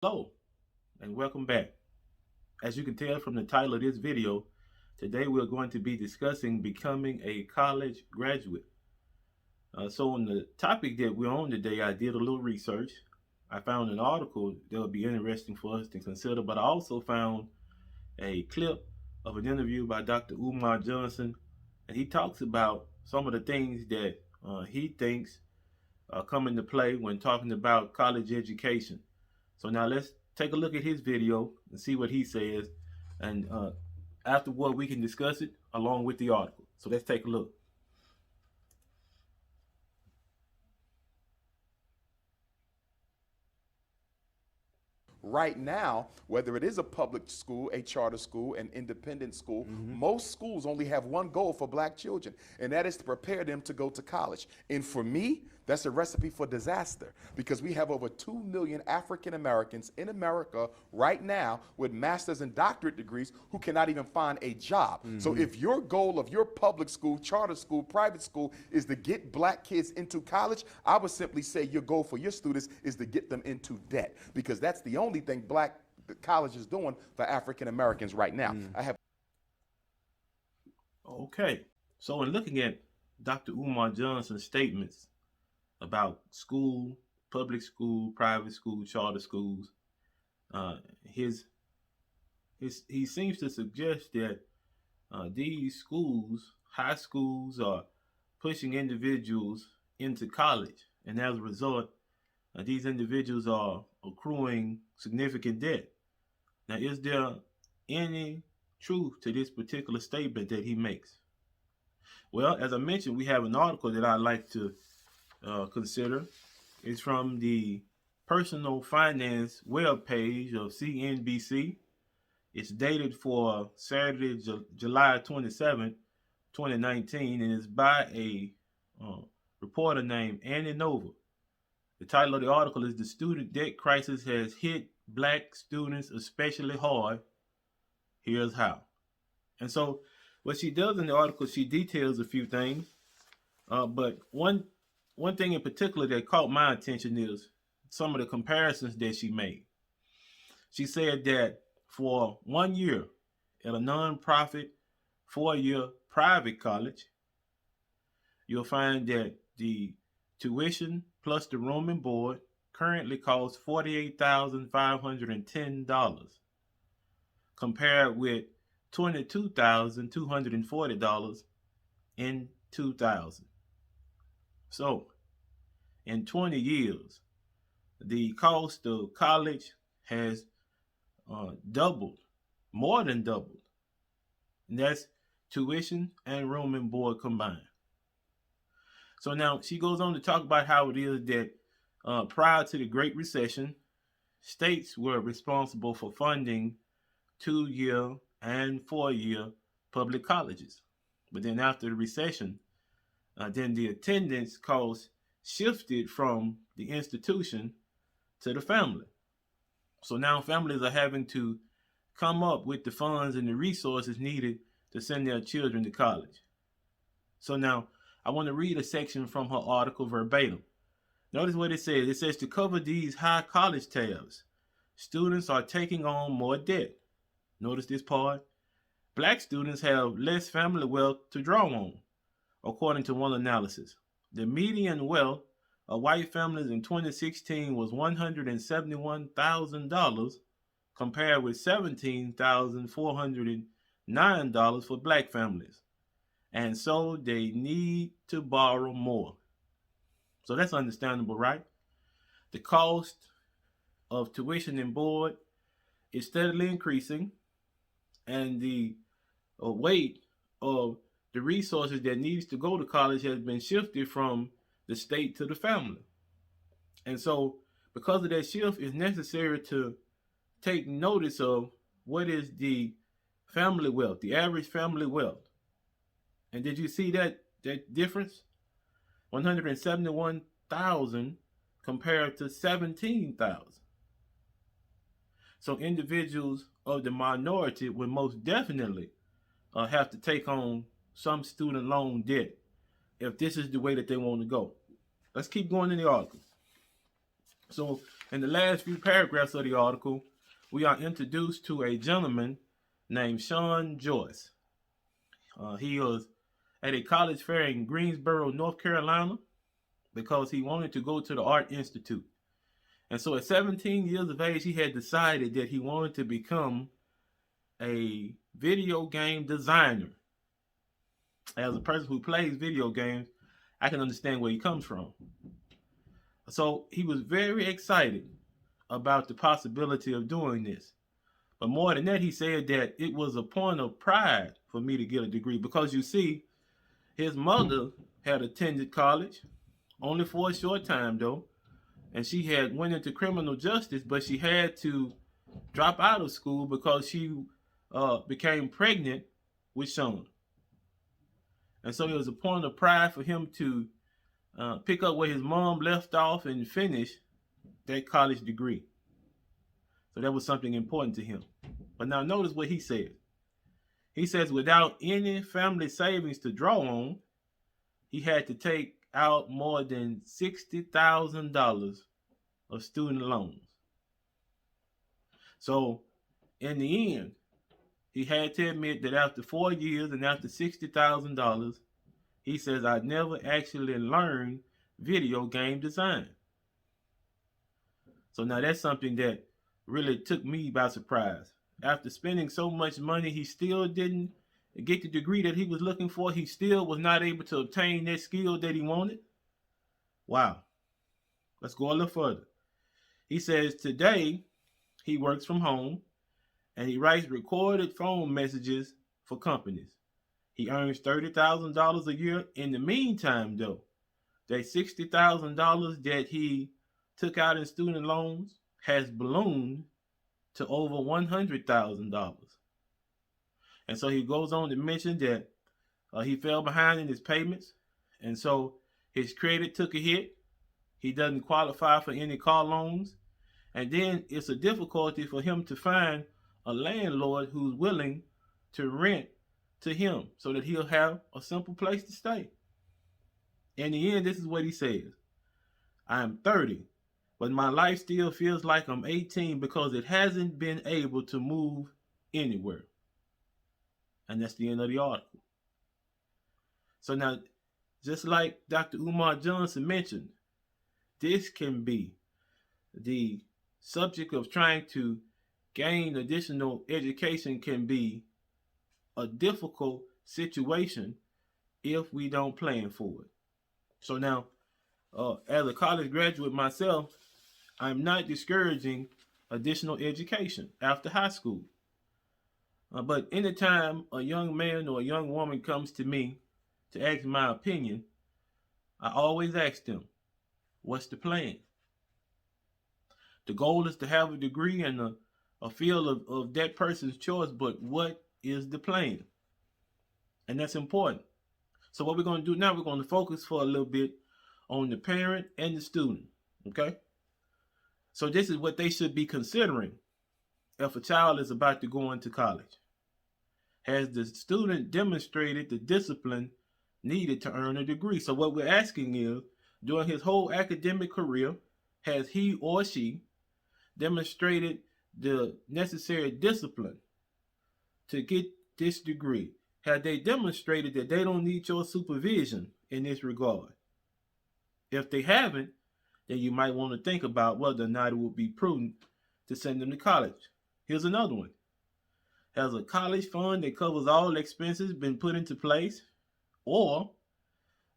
Hello, and welcome back. As you can tell from the title of this video, today we're going to be discussing becoming a college graduate. So on the topic that we're on today, I did a little research. I found an article that would be interesting for us to consider, but I also found a clip of an interview by Dr. Umar Johnson, and he talks about some of the things that he thinks come into play when talking about college education. So now let's take a look at his video and see what he says, and afterward we can discuss it along with the article. So let's take a look. Right now, whether it is a public school, a charter school, an independent school, most schools only have one goal for black children, and that is to prepare them to go to college. And for me, that's a recipe for disaster because we have over 2 million African Americans in America right now with master's and doctorate degrees who cannot even find a job. So if your goal of your public school, charter school, private school is to get black kids into college, I would simply say your goal for your students is to get them into debt because that's the only thing black college is doing for African Americans right now. I have Okay, so in looking at Dr. Umar Johnson's statements about school, public school, private school, charter schools, uh, his he seems to suggest that these schools, high schools, are pushing individuals into college, and as a result, these individuals are accruing significant debt. Now, is there any truth to this particular statement that he makes? Well, as I mentioned, we have an article that I'd like to consider. It's from the personal finance web page of CNBC. It's dated for Saturday, July 27th, 2019, and it's by a uh, reporter named Annie Nova. The title of the article is "The Student Debt Crisis Has Hit Black Students Especially Hard. Here's How." And so, what she does in the article, she details a few things. But one thing in particular that caught my attention is some of the comparisons that she made. She said that for 1 year at a nonprofit 4-year private college, you'll find that the tuition plus the room and board currently costs $48,510, compared with $22,240 in 2000. So, in 20 years, the cost of college has doubled, more than doubled. And that's tuition and room and board combined. So now she goes on to talk about how it is that prior to the Great Recession, states were responsible for funding 2-year and 4-year public colleges. But then after the recession, then the attendance cost shifted from the institution to the family. So now families are having to come up with the funds and the resources needed to send their children to college. So now I want to read a section from her article verbatim. Notice what it says. It says, to cover these high college tabs, students are taking on more debt. Notice this part. Black students have less family wealth to draw on, according to one analysis. The median wealth of white families in 2016 was $171,000, compared with $17,409 for black families. And so they need to borrow more. So that's understandable, right? The cost of tuition and board is steadily increasing, and the weight of the resources that needs to go to college has been shifted from the state to the family. And so, because of that shift, it's necessary to take notice of what is the family wealth, the average family wealth. And did you see that difference? 171,000 compared to 17,000. So individuals of the minority would most definitely have to take on some student loan debt if this is the way that they want to go. Let's keep going in the article. So In the last few paragraphs of the article, we are introduced to a gentleman named Sean Joyce. He was at a college fair in Greensboro, North Carolina, because he wanted to go to the Art Institute. And so at 17 years of age, he had decided that he wanted to become a video game designer. As a person who plays video games, I can understand where he comes from. So he was very excited about the possibility of doing this. But more than that, he said that it was a point of pride for me to get a degree because you see, his mother had attended college, only for a short time though, and she had went into criminal justice, but she had to drop out of school because she became pregnant with Sean. And so it was a point of pride for him to pick up where his mom left off and finish that college degree. So that was something important to him. But now notice what he said. He says without any family savings to draw on, he had to take out more than $60,000 of student loans. So in the end, he had to admit that after 4 years and after $60,000, he says, I never actually learned video game design. So now that's something that really took me by surprise. After spending so much money, he still didn't get the degree that he was looking for. He still was not able to obtain that skill that he wanted. Wow. Let's go a little further. He says today he works from home and he writes recorded phone messages for companies. He earns $30,000 a year. In the meantime, though, that $60,000 that he took out in student loans has ballooned to over $100,000. And so he goes on to mention that he fell behind in his payments. And so his credit took a hit. He doesn't qualify for any car loans. And then it's a difficulty for him to find a landlord who's willing to rent to him so that he'll have a simple place to stay. In the end, this is what he says. I am 30, but my life still feels like I'm 18 because it hasn't been able to move anywhere. And that's the end of the article. So now, just like Dr. Umar Johnson mentioned, this can be the subject of trying to gain additional education can be a difficult situation if we don't plan for it. So now, as a college graduate myself, I'm not discouraging additional education after high school. But anytime a young man or a young woman comes to me to ask my opinion, I always ask them, what's the plan? The goal is to have a degree and a field of that person's choice, but what is the plan? And that's important. So what we're going to do now, we're going to focus for a little bit on the parent and the student, okay? So this is what they should be considering if a child is about to go into college. Has the student demonstrated the discipline needed to earn a degree? So what we're asking is, during his whole academic career, has he or she demonstrated the necessary discipline to get this degree? Have they demonstrated that they don't need your supervision in this regard? If they haven't, then you might want to think about whether or not it would be prudent to send them to college. Here's another one. Has a college fund that covers all expenses been put into place? Or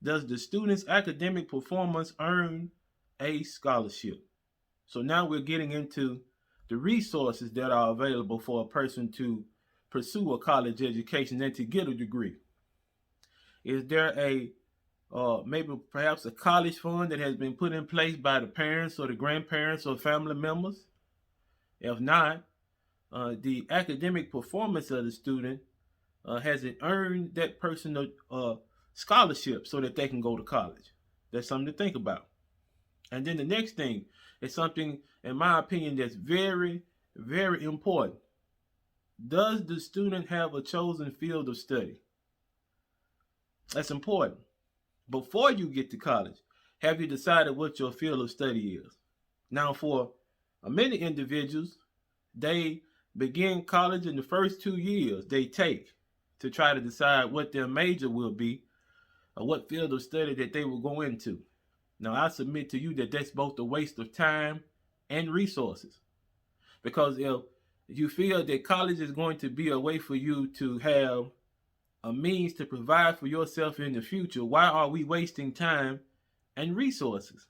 does the student's academic performance earn a scholarship? So now we're getting into the resources that are available for a person to pursue a college education and to get a degree. Is there maybe perhaps a college fund that has been put in place by the parents or the grandparents or family members? If not, the academic performance of the student has it earned that person a scholarship so that they can go to college? That's something to think about. And then the next thing is something, in my opinion, that's very, very important. Does the student have a chosen field of study? That's important. Before you get to college, have you decided what your field of study is? Now, for Many individuals, they begin college in the first 2 years they take to try to decide what their major will be or what field of study that they will go into. Now, I submit to you that that's both a waste of time and resources. Because if you feel that college is going to be a way for you to have a means to provide for yourself in the future, why are we wasting time and resources?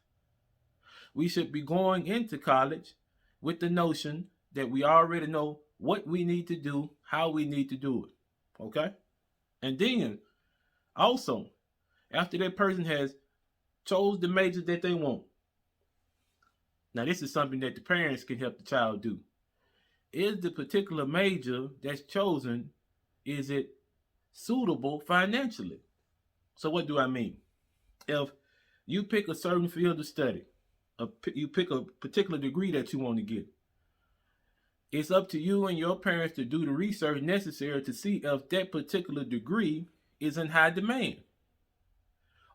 We should be going into college with the notion that we already know what we need to do, how we need to do it. Okay? And then also, after that person has chose the major that they want, now this is something that the parents can help the child do. Is the particular major that's chosen, is it suitable financially? So what do I mean? If you pick a certain field of study, you pick a particular degree that you want to get, it's up to you and your parents to do the research necessary to see if that particular degree is in high demand.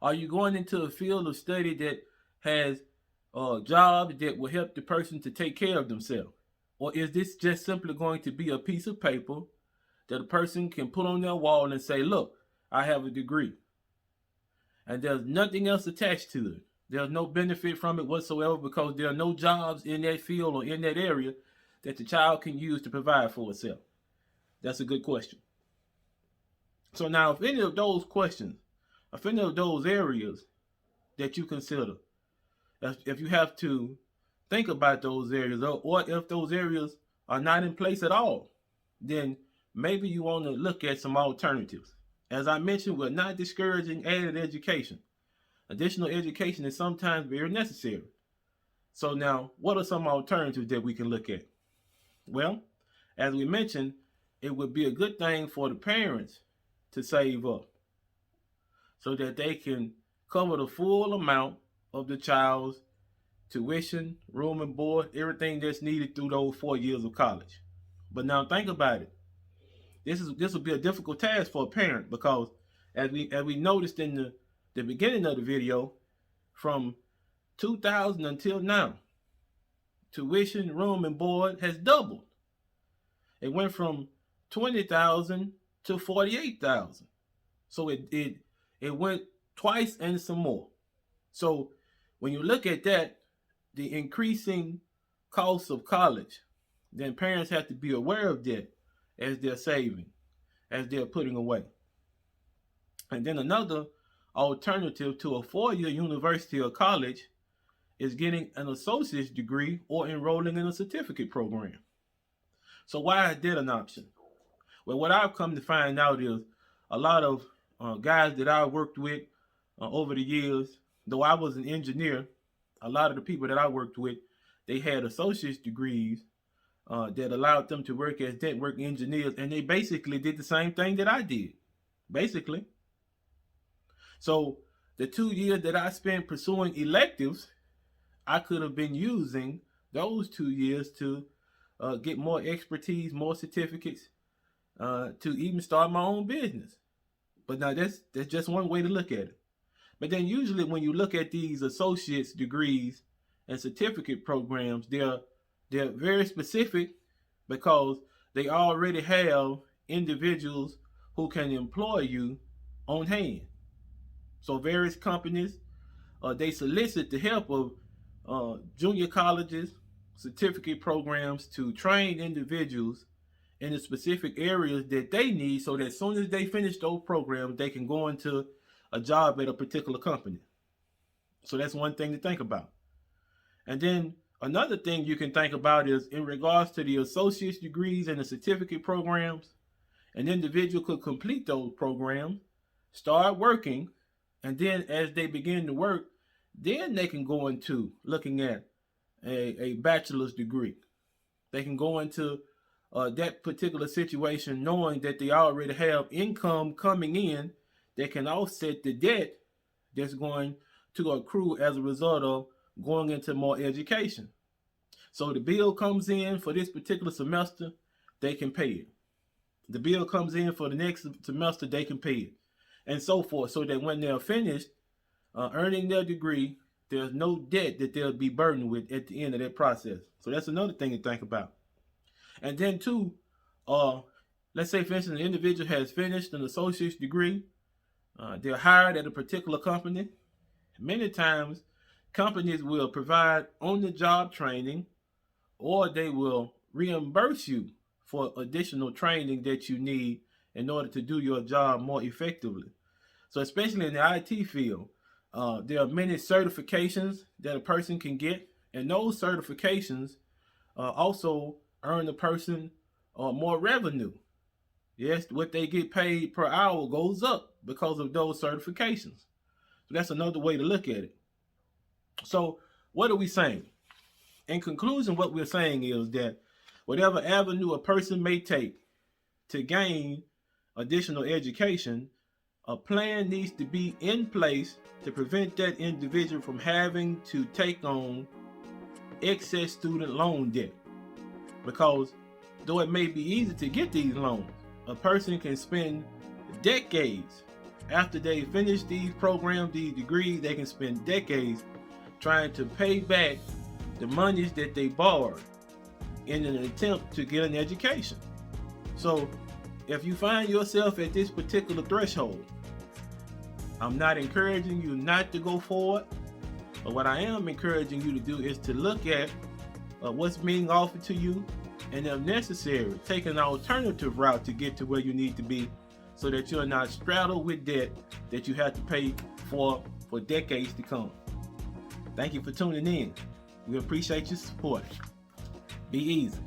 Are you going into a field of study that has jobs that will help the person to take care of themselves? Or is this just simply going to be a piece of paper that a person can put on their wall and say, look, I have a degree, and there's nothing else attached to it? There's no benefit from it whatsoever because there are no jobs in that field or in that area that the child can use to provide for itself. That's a good question. So now, if any of those questions, if any of those areas that you consider, if you have to think about those areas, or if those areas are not in place at all, then maybe you want to look at some alternatives. As I mentioned, we're not discouraging added education. Additional education is sometimes very necessary. So now, what are some alternatives that we can look at? Well, as we mentioned, it would be a good thing for the parents to save up so that they can cover the full amount of the child's tuition, room and board, everything that's needed through those 4 years of college. But now think about it. This will be a difficult task for a parent because as we noticed in the beginning of the video, from 2000 until now, tuition, room and board has doubled. It went from 20,000 to 48,000. So it went twice and some more. So when you look at that, the increasing cost of college, then parents have to be aware of that as they're saving, as they're putting away. And then another alternative to a 4-year university or college is getting an associate's degree or enrolling in a certificate program. So why is that an option? Well, what I've come to find out is a lot of guys that I worked with over the years, though I was an engineer, a lot of the people that I worked with, they had associate's degrees that allowed them to work as network engineers, and they basically did the same thing that I did, basically. So the 2 years that I spent pursuing electives, I could have been using those 2 years to get more expertise, more certificates, to even start my own business. But now that's just one way to look at it. But then usually when you look at these associate's degrees and certificate programs, they're very specific because they already have individuals who can employ you on hand. So various companies, they solicit the help of junior colleges, certificate programs to train individuals in the specific areas that they need so that as soon as they finish those programs, they can go into a job at a particular company. So that's one thing to think about. And then another thing you can think about is in regards to the associate's degrees and the certificate programs, an individual could complete those programs, start working, and then as they begin to work, then they can go into looking at a bachelor's degree. They can go into that particular situation knowing that they already have income coming in that can offset the debt that's going to accrue as a result of going into more education. So the bill comes in for this particular semester, they can pay it. The bill comes in for the next semester, they can pay it, and so forth, so that when they're finished earning their degree, there's no debt that they'll be burdened with at the end of that process. So that's another thing to think about. And then too, let's say for instance, an individual has finished an associate's degree, they're hired at a particular company. Many times, companies will provide on-the-job training, or they will reimburse you for additional training that you need in order to do your job more effectively. So especially in the IT field, there are many certifications that a person can get, and those certifications also earn the person more revenue. Yes, what they get paid per hour goes up because of those certifications. So that's another way to look at it. So what are we saying? In conclusion, what we're saying is that whatever avenue a person may take to gain additional education, a plan needs to be in place to prevent that individual from having to take on excess student loan debt. Because though it may be easy to get these loans, a person can spend decades after they finish these programs, these degrees, they can spend decades trying to pay back the monies that they borrowed in an attempt to get an education. So if you find yourself at this particular threshold, I'm not encouraging you not to go forward, but what I am encouraging you to do is to look at what's being offered to you, and if necessary, take an alternative route to get to where you need to be, so that you're not straddled with debt that you have to pay for decades to come. Thank you for tuning in. We appreciate your support. Be easy.